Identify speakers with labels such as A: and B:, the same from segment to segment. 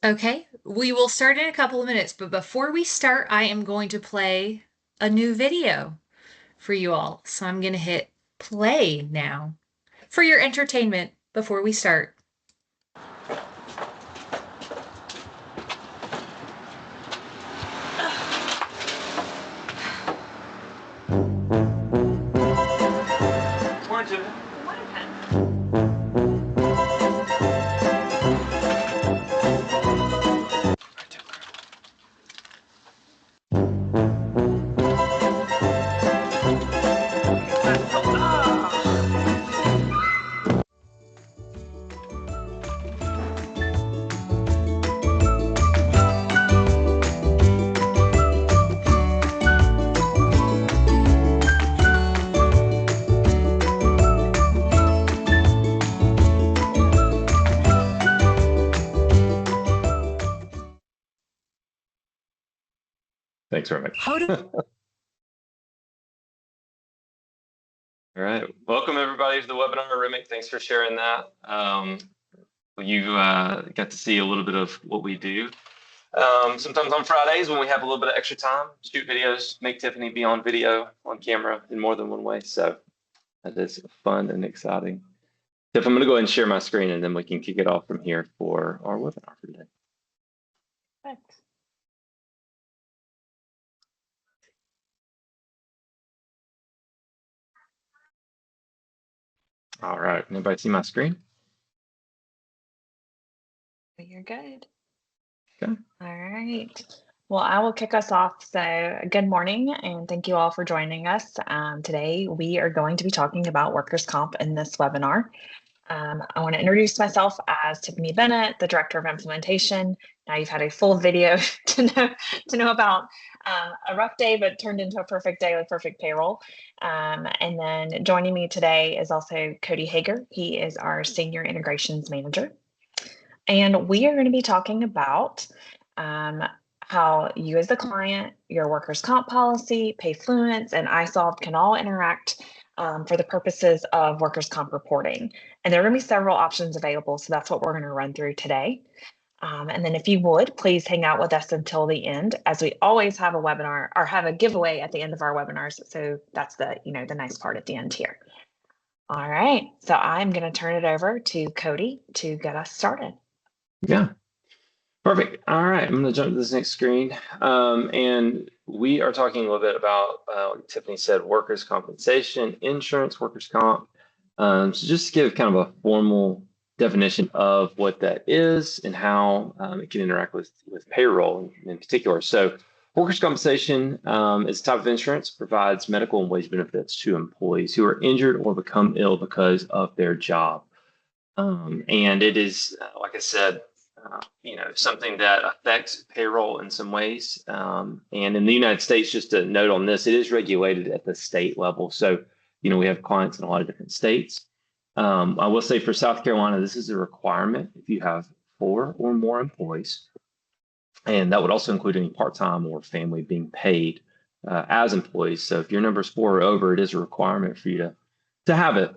A: Okay, we will start in a couple of minutes, but before we start, I am going to play a new video for you all. So I'm going to hit play now for your entertainment before we start.
B: Morning, Jimmy.
C: Thanks very much.
A: How do
B: All right. Welcome, everybody, to the webinar. Remick, thanks for sharing that. You got to see a little bit of what we do. Sometimes on Fridays when we have a little bit of extra time, shoot videos, make Tiffany be on video, on camera in more than one way. So that is fun and exciting. Tiff, I'm going to go ahead and share my screen, and then we can kick it off from here for our webinar for today.
D: Perfect.
B: All right. Anybody see my screen?
D: You're good.
B: Okay.
D: All right. Well, I will kick us off. So good morning and thank you all for joining us. Today, we are going to be talking about workers' comp in this webinar. I want to introduce myself as Tiffany Bennett, the Director of Implementation. Now you've had a full video to know about a rough day, but turned into a perfect day with perfect payroll. And then joining me today is also Cody Hager. He is our Senior Integrations Manager. And we are going to be talking about how you as the client, your workers' comp policy, Payfluence, and iSolved can all interact for the purposes of workers' comp reporting. And there are going to be several options available, so that's what we're going to run through today. And then if you would, please hang out with us until the end, as we always have a webinar or have a giveaway at the end of our webinars. So that's the nice part at the end here. All right, so I'm going to turn it over to Cody to get us started.
B: Yeah. Perfect. All right, I'm going to jump to this next screen. And we are talking a little bit about, like Tiffany said, workers' compensation, insurance, workers' comp. So just to give kind of a formal definition of what that is and how it can interact with payroll in particular. So workers' compensation is a type of insurance, provides medical and wage benefits to employees who are injured or become ill because of their job. And it is, like I said, something that affects payroll in some ways. And in the United States, just a note on this, it is regulated at the state level. So, we have clients in a lot of different states. I will say for South Carolina, this is a requirement if you have 4 or more employees. And that would also include any part-time or family being paid as employees. So if your number is 4 or over, it is a requirement for you to have it.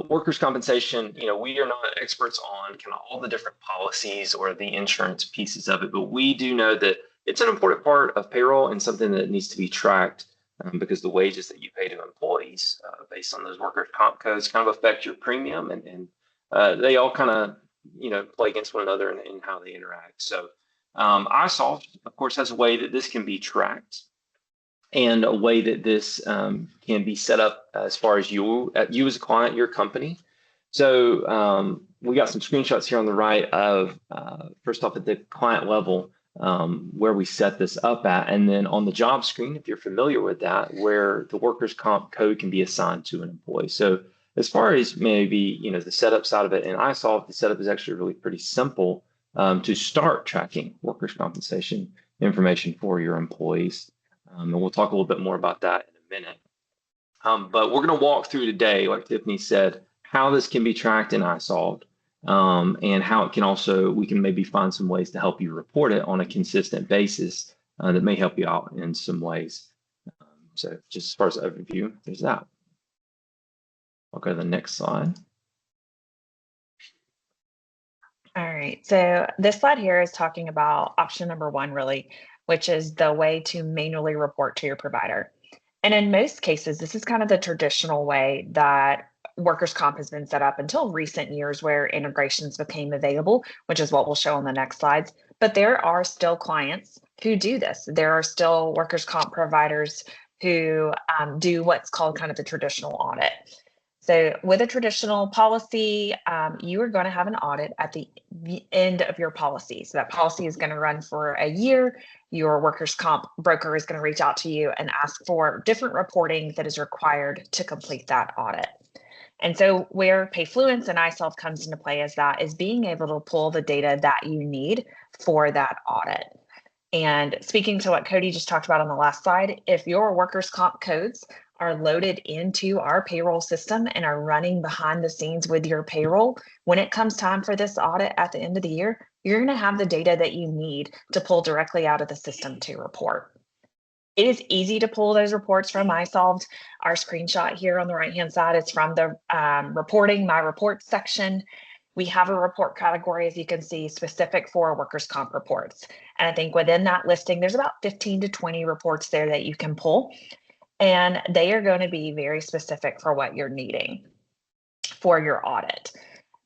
B: Workers' compensation, we are not experts on kind of all the different policies or the insurance pieces of it, but we do know that it's an important part of payroll and something that needs to be tracked because the wages that you pay to employees based on those workers' comp codes kind of affect your premium and they all kind of, play against one another in how they interact. So iSolved, of course, has a way that this can be tracked and a way that this can be set up as far as you as a client, your company. So we got some screenshots here on the right of, first off at the client level, where we set this up at, and then on the job screen, if you're familiar with that, where the workers' comp code can be assigned to an employee. So as far as maybe, the setup side of it, and iSolved, the setup is actually really pretty simple to start tracking workers' compensation information for your employees. And we'll talk a little bit more about that in a minute. But we're going to walk through today, like Tiffany said, how this can be tracked in iSolved and how it can also, we can maybe find some ways to help you report it on a consistent basis that may help you out in some ways. So just as far as overview, there's that. I'll go to the next slide.
D: All right, so this slide here is talking about option number one, really, which is the way to manually report to your provider. And in most cases, this is kind of the traditional way that workers' comp has been set up until recent years where integrations became available, which is what we'll show on the next slides. But there are still clients who do this. There are still workers' comp providers who do what's called kind of the traditional audit. So with a traditional policy, you are going to have an audit at the end of your policy. So that policy is going to run for a year. Your workers' comp broker is going to reach out to you and ask for different reporting that is required to complete that audit. And so where Payfluence and iSolve comes into play is being able to pull the data that you need for that audit. And speaking to what Cody just talked about on the last slide, if your workers' comp codes are loaded into our payroll system and are running behind the scenes with your payroll, when it comes time for this audit at the end of the year, you're going to have the data that you need to pull directly out of the system to report. It is easy to pull those reports from iSolved. Our screenshot here on the right-hand side is from the reporting, my reports section. We have a report category, as you can see, specific for workers' comp reports. And I think within that listing, there's about 15 to 20 reports there that you can pull. And they are going to be very specific for what you're needing for your audit.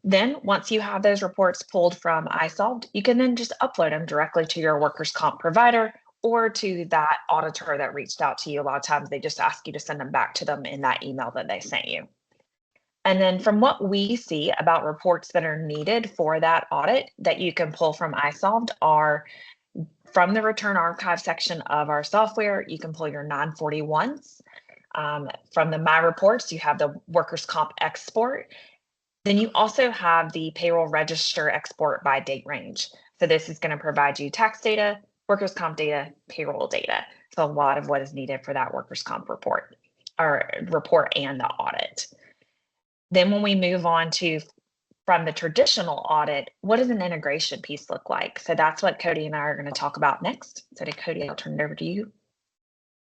D: Then once you have those reports pulled from iSolved, you can then just upload them directly to your workers' comp provider or to that auditor that reached out to you. A lot of times they just ask you to send them back to them in that email that they sent you. And then from what we see about reports that are needed for that audit that you can pull from iSolved are from the return archive section of our software, you can pull your 941s. From the My Reports, you have the workers' comp export. Then you also have the payroll register export by date range. So this is going to provide you tax data, workers' comp data, payroll data. So a lot of what is needed for that workers' comp report and the audit. Then when we move on to from the traditional audit, what does an integration piece look like? So that's what Cody and I are going to talk about next. So to Cody, I'll turn it over to you.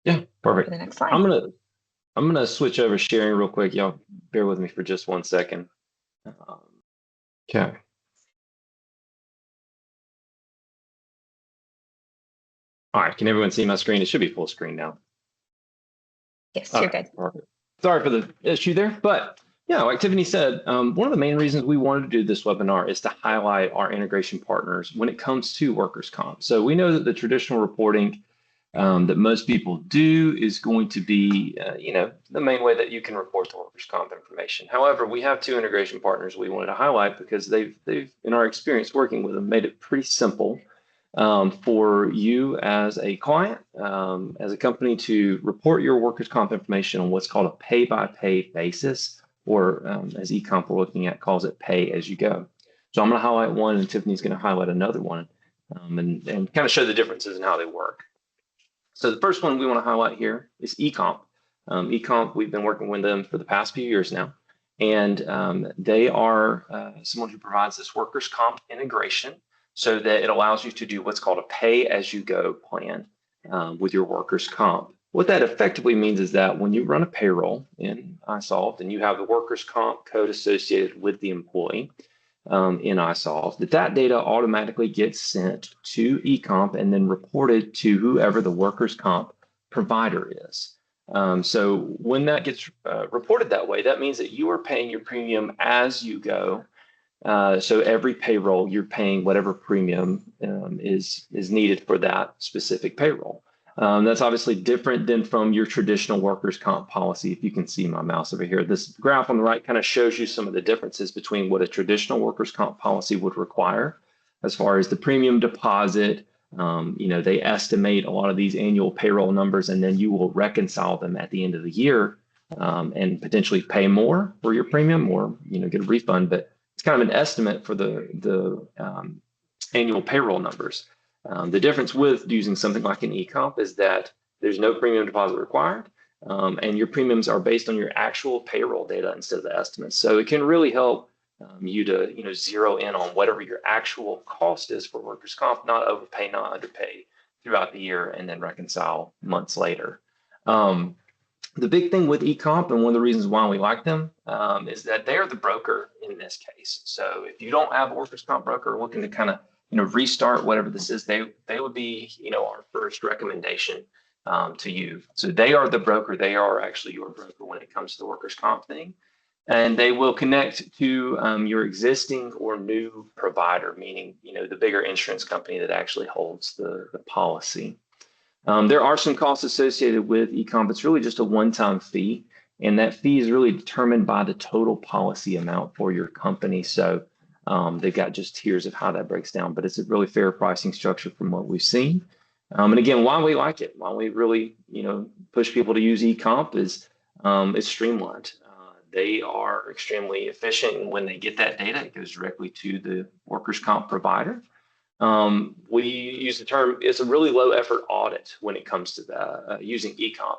B: Yeah, perfect.
D: For the next slide.
B: I'm gonna switch over sharing real quick. Y'all bear with me for just 1 second. Okay. All right, can everyone see my screen? It should be full screen now.
D: Yes, you're good.
B: Perfect. Sorry for the issue there, but yeah, like Tiffany said, one of the main reasons we wanted to do this webinar is to highlight our integration partners when it comes to workers' comp. So we know that the traditional reporting that most people do is going to be, the main way that you can report the workers' comp information. However, we have 2 integration partners we wanted to highlight because they've in our experience working with them, made it pretty simple for you as a client, as a company to report your workers' comp information on what's called a pay-by-pay basis, or as eComp we're looking at calls it pay as you go. So I'm going to highlight one and Tiffany's going to highlight another one and kind of show the differences in how they work. So the first one we want to highlight here is eComp. eComp, we've been working with them for the past few years now, and they are someone who provides this workers' comp integration so that it allows you to do what's called a pay-as-you-go plan with your workers' comp. What that effectively means is that when you run a payroll in iSolved and you have the workers' comp code associated with the employee in iSolved, that data automatically gets sent to eComp and then reported to whoever the workers' comp provider is. So when that gets reported that way, that means that you are paying your premium as you go. So every payroll, you're paying whatever premium is needed for that specific payroll. That's obviously different than from your traditional workers' comp policy. If you can see my mouse over here, this graph on the right kind of shows you some of the differences between what a traditional workers' comp policy would require as far as the premium deposit. They estimate a lot of these annual payroll numbers, and then you will reconcile them at the end of the year and potentially pay more for your premium or get a refund. But it's kind of an estimate for the annual payroll numbers. The difference with using something like an eComp is that there's no premium deposit required, and your premiums are based on your actual payroll data instead of the estimates. So it can really help you to zero in on whatever your actual cost is for workers' comp, not overpay, not underpay throughout the year, and then reconcile months later. The big thing with eComp, and one of the reasons why we like them, is that they are the broker in this case. So if you don't have a workers' comp broker looking to kind of restart whatever this is, they would be our first recommendation to you. So they are the broker. They are actually your broker when it comes to the workers' comp thing, and they will connect to your existing or new provider, meaning the bigger insurance company that actually holds the policy. There are some costs associated with eComp. It's really just a one-time fee, and that fee is really determined by the total policy amount for your company. So they've got just tiers of how that breaks down, but it's a really fair pricing structure from what we've seen. And again, why we like it, why we really push people to use eComp is it's streamlined. They are extremely efficient, and when they get that data, it goes directly to the workers' comp provider. We use the term, it's a really low effort audit when it comes to using eComp.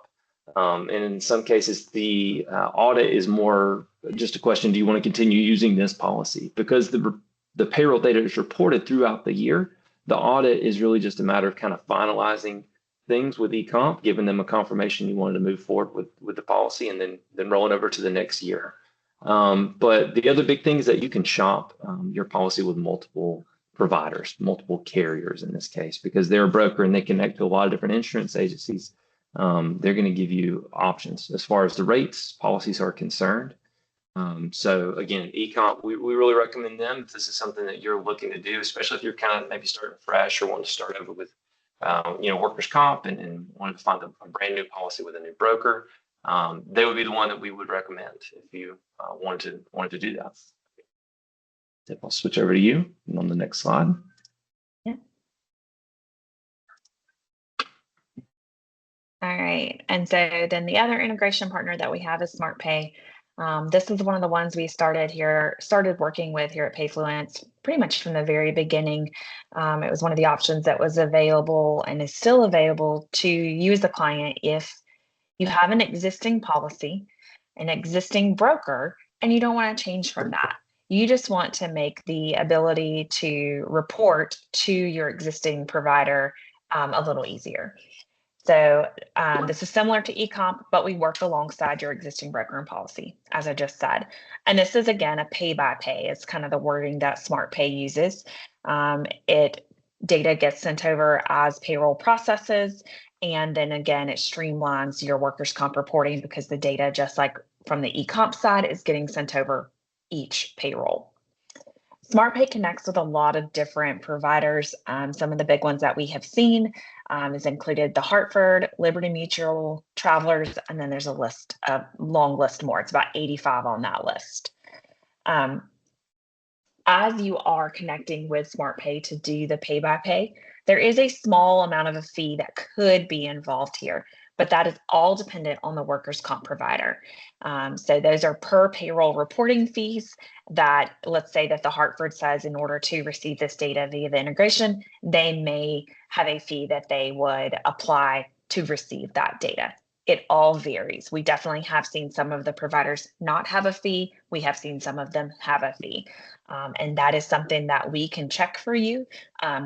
B: And in some cases, the audit is more just a question, do you want to continue using this policy? Because the payroll data is reported throughout the year. The audit is really just a matter of kind of finalizing things with eComp, giving them a confirmation you wanted to move forward with the policy, and then rolling over to the next year. But the other big thing is that you can shop your policy with multiple providers, multiple carriers in this case, because they're a broker and they connect to a lot of different insurance agencies. They're going to give you options as far as the rates, policies are concerned. So again, eComp, we really recommend them if this is something that you're looking to do, especially if you're kind of maybe starting fresh or want to start over with workers' comp and wanted to find a brand new policy with a new broker. They would be the one that we would recommend if you wanted to do that. I'll switch over to you on the next slide.
D: Yeah. All right. And so then the other integration partner that we have is SmartPay. This is one of the ones we started working with here at Payfluence pretty much from the very beginning. It was one of the options that was available and is still available to use the client if you have an existing policy, an existing broker, and you don't want to change from that. You just want to make the ability to report to your existing provider a little easier. So this is similar to eComp, but we work alongside your existing broker and policy, as I just said. And this is, again, a pay-by-pay. It's kind of the wording that SmartPay uses. Data gets sent over as payroll processes. And then again, it streamlines your workers' comp reporting because the data, just like from the eComp side, is getting sent over each payroll. SmartPay connects with a lot of different providers. Some of the big ones that we have seen is included the Hartford, Liberty Mutual, Travelers, and then there's a long list more. It's about 85 on that list. As you are connecting with SmartPay to do the pay-by-pay, there is a small amount of a fee that could be involved here, but that is all dependent on the workers' comp provider. So those are per payroll reporting fees that, let's say that the Hartford says in order to receive this data via the integration, they may have a fee that they would apply to receive that data. It all varies. We definitely have seen some of the providers not have a fee. We have seen some of them have a fee. And that is something that we can check for you.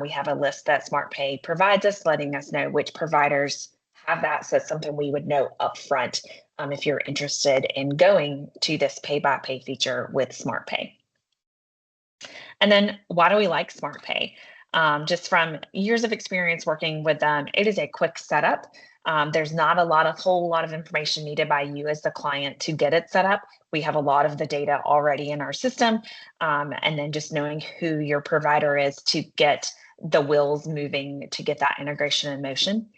D: We have a list that SmartPay provides us, letting us know which providers have that. So it's something we would know upfront if you're interested in going to this pay-by-pay feature with SmartPay. And then why do we like SmartPay? Just from years of experience working with them, it is a quick setup. There's not a whole lot of information needed by you as the client to get it set up. We have a lot of the data already in our system. And then just knowing who your provider is to get the wheels moving to get that integration in motion.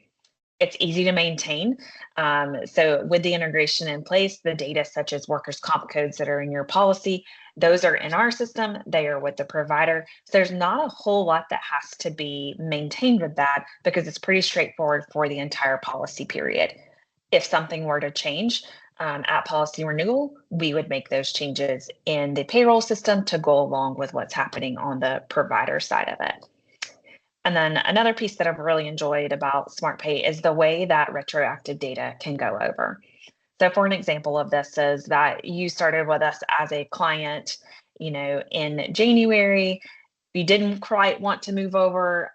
D: It's easy to maintain. So with the integration in place, the data such as workers' comp codes that are in your policy, those are in our system, they are with the provider. So there's not a whole lot that has to be maintained with that because it's pretty straightforward for the entire policy period. If something were to change at policy renewal, we would make those changes in the payroll system to go along with what's happening on the provider side of it. And then another piece that I've really enjoyed about SmartPay is the way that retroactive data can go over. So for an example of this is that you started with us as a client, in January, you didn't quite want to move over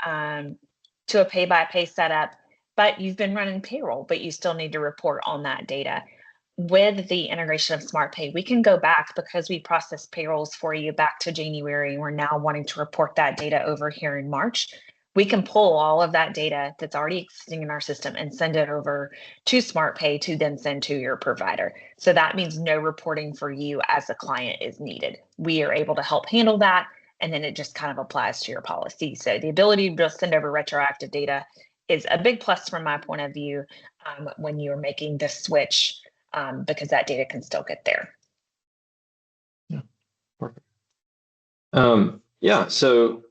D: to a pay-by-pay setup, but you've been running payroll, but you still need to report on that data. With the integration of SmartPay, we can go back because we processed payrolls for you back to January, and we're now wanting to report that data over here in March. We can pull all of that data that's already existing in our system and send it over to SmartPay to then send to your provider. So that means no reporting for you as a client is needed. We are able to help handle that, and then it just kind of applies to your policy. So the ability to just send over retroactive data is a big plus from my point of view when you're making the switch, because that data can still get there.
B: Yeah, perfect. Yeah, so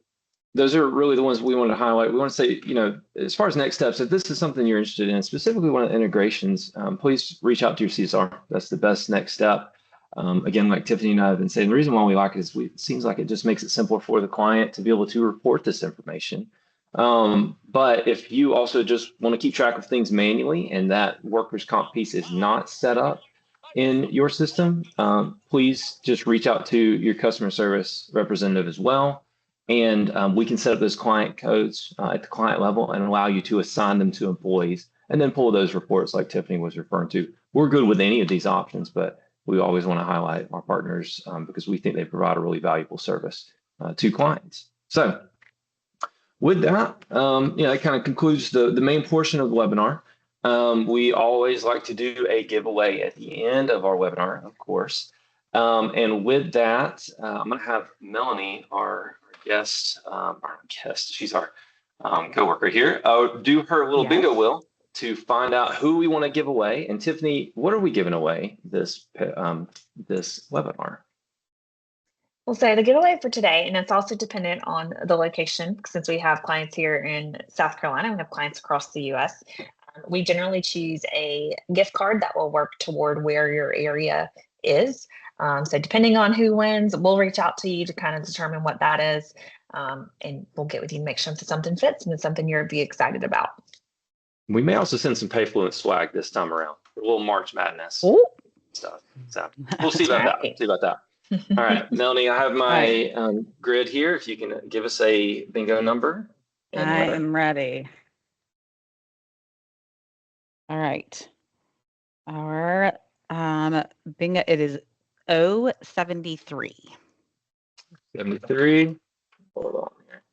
B: those are really the ones we want to highlight. We want to say, as far as next steps, if this is something you're interested in, specifically one of the integrations, please reach out to your CSR. That's the best next step. Again, like Tiffany and I have been saying, the reason why we like it is it seems like it just makes it simpler for the client to be able to report this information. But if you also just want to keep track of things manually and that workers' comp piece is not set up in your system, please just reach out to your customer service representative as well. And we can set up those client codes at the client level and allow you to assign them to employees and then pull those reports like Tiffany was referring to. We're good with any of these options, but we always want to highlight our partners because we think they provide a really valuable service to clients. So with that, that kind of concludes the main portion of the webinar. We always like to do a giveaway at the end of our webinar, of course. And with that, I'm going to have Melanie, our guest, she's our coworker here, do her little bingo wheel to find out who we want to give away. And Tiffany, what are we giving away this webinar?
D: We'll say the giveaway for today, and it's also dependent on the location, since we have clients here in South Carolina, we have clients across the US. We generally choose a gift card that will work toward where your area is. So depending on who wins, we'll reach out to you to kind of determine what that is. And we'll get with you to make sure that something fits and it's something you'll be excited about.
B: We may also send some Payfluent swag this time around, a little March Madness stuff. So we'll see about that. See about that. All right, Melanie, I have my grid here. If you can give us a bingo number.
E: I am ready. All right. Our bingo, it is 073.
B: 73. Hold on here.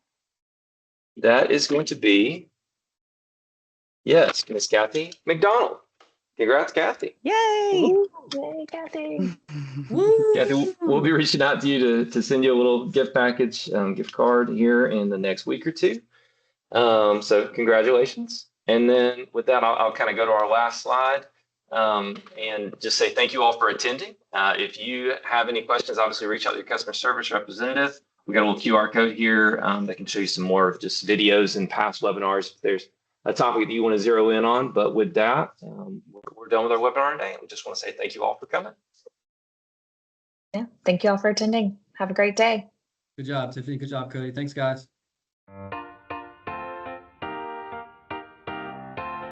B: That is going to be, yes, Miss Kathy McDonald. Congrats, Kathy.
E: Yay!
D: Yay, Kathy.
B: Kathy, we'll be reaching out to you to send you a little gift package, gift card here in the next week or two. So congratulations. And then with that, I'll kind of go to our last slide and just say thank you all for attending. If you have any questions, obviously reach out to your customer service representative. We got a little QR code here that can show you some more of just videos and past webinars if there's a topic that you want to zero in on. But with that, we're done with our webinar today. We just want to say thank you all for coming.
D: Yeah, thank you all for attending. Have a great day.
F: Good job, Tiffany. Good job, Cody. Thanks, guys.